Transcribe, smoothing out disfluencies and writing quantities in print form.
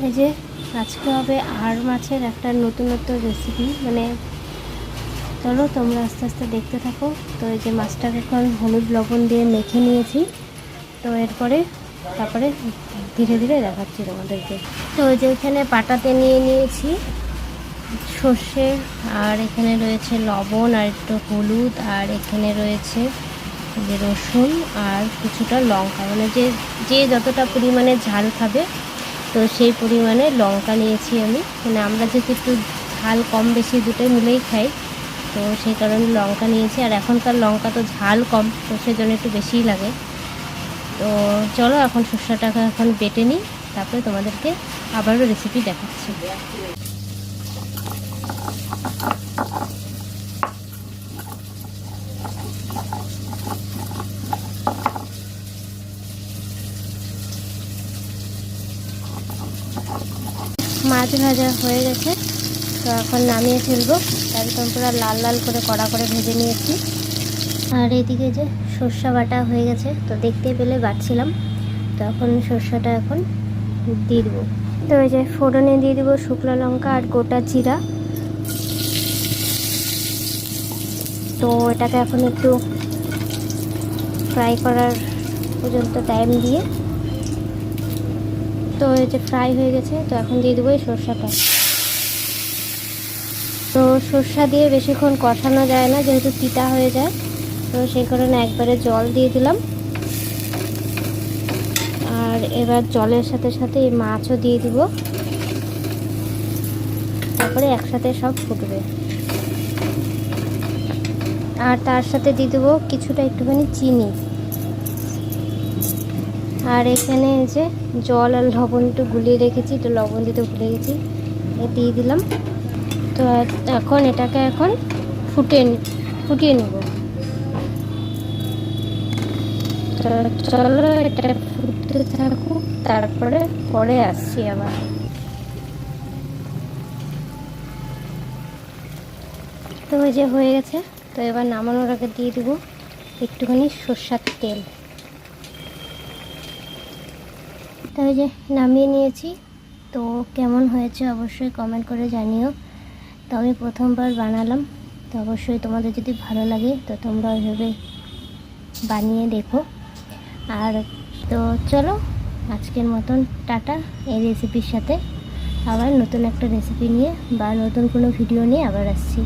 এই যে আজকে হবে আড় মাছের একটা নতুনত্ব রেসিপি, মানে চলো তোমরা আস্তে আস্তে দেখতে থাকো। তো এই যে মাছটাকে এখন হলুদ লবণ দিয়ে মেখে নিয়েছি, তো তারপরে ধীরে ধীরে দেখাচ্ছি তোমাদেরকে। তো ওই যে এখানে পাটাতে নিয়ে নিয়েছি সর্ষে, আর এখানে রয়েছে লবণ আর একটু হলুদ, আর এখানে রয়েছে যে রসুন আর কিছুটা লঙ্কা, মানে যে যতটা পরিমাণে ঝাল খাবে তো সেই পরিমাণে লঙ্কা নিয়েছি আমি। মানে আমরা যেহেতু একটু ঝাল কম বেশি দুটোই মিলেই খাই, তো সেই কারণে লঙ্কা নিয়েছি। আর এখনকার লঙ্কা তো ঝাল কম, তো সেজন্য একটু বেশিই লাগে। তো চলো এখন সর্ষেটাকে এখন বেটে নিই, তারপরে তোমাদেরকে আবারও রেসিপি দেখাচ্ছি। মাছ ভাজা হয়ে গেছে, তো এখন নামিয়ে ফেলবো। একদম পুরো লাল লাল করে কড়া করে ভেজে নিয়েছি। আর এদিকে যে সর্ষে বাটা হয়ে গেছে, তো দেখতে পেলে বাটছিলাম। তো এখন সর্ষেটা এখন দিয়ে দেবো। তো এই যে ফোড়নে দিয়ে দেবো শুকনো লঙ্কা আর গোটা জিরা। তো এটাকে এখন একটু ফ্রাই করার পর্যন্ত টাইম দিয়ে, তো এই যে ফ্রাই হয়ে গেছে, তো এখন দিয়ে দেবো এই সর্ষেটা। তো সর্ষে দিয়ে বেশিক্ষণ কষানো যায় না, যেহেতু তিতা হয়ে যায়, তো সেই কারণে একবারে জল দিয়ে দিলাম। আর এবার জলের সাথে সাথে এই মাছও দিয়ে দিব, তারপরে একসাথে সব ফুটবে। আর তার সাথে দিয়ে দেবো কিছুটা একটুখানি চিনি। আর এখানে যে জল আর লবণ একটু গুলিয়ে রেখেছি, তো লবণ দিতে ভুলে গেছি, দিয়ে দিলাম। তো এখন এটাকে এখন ফুটিয়ে নেব। চলো এটা ফুটতে থাকুক, তারপরে পরে আসছি আবার। তো ওই যে হয়ে গেছে, তো এবার নামানোর আগে দিয়ে দেবো একটুখানি সর্ষের তেল। তো ওই যে নামিয়ে নিয়েছি। তো কেমন হয়েছে অবশ্যই কমেন্ট করে জানিও। তো আমি প্রথমবার বানালাম, তো অবশ্যই তোমাদের যদি ভালো লাগে তো তোমরা ওইভাবে বানিয়ে দেখো। আর তো চলো আজকের মতন টাটা। এই রেসিপির সাথে আবার নতুন একটা রেসিপি নিয়ে বা নতুন কোনো ভিডিও নিয়ে আবার আসছি।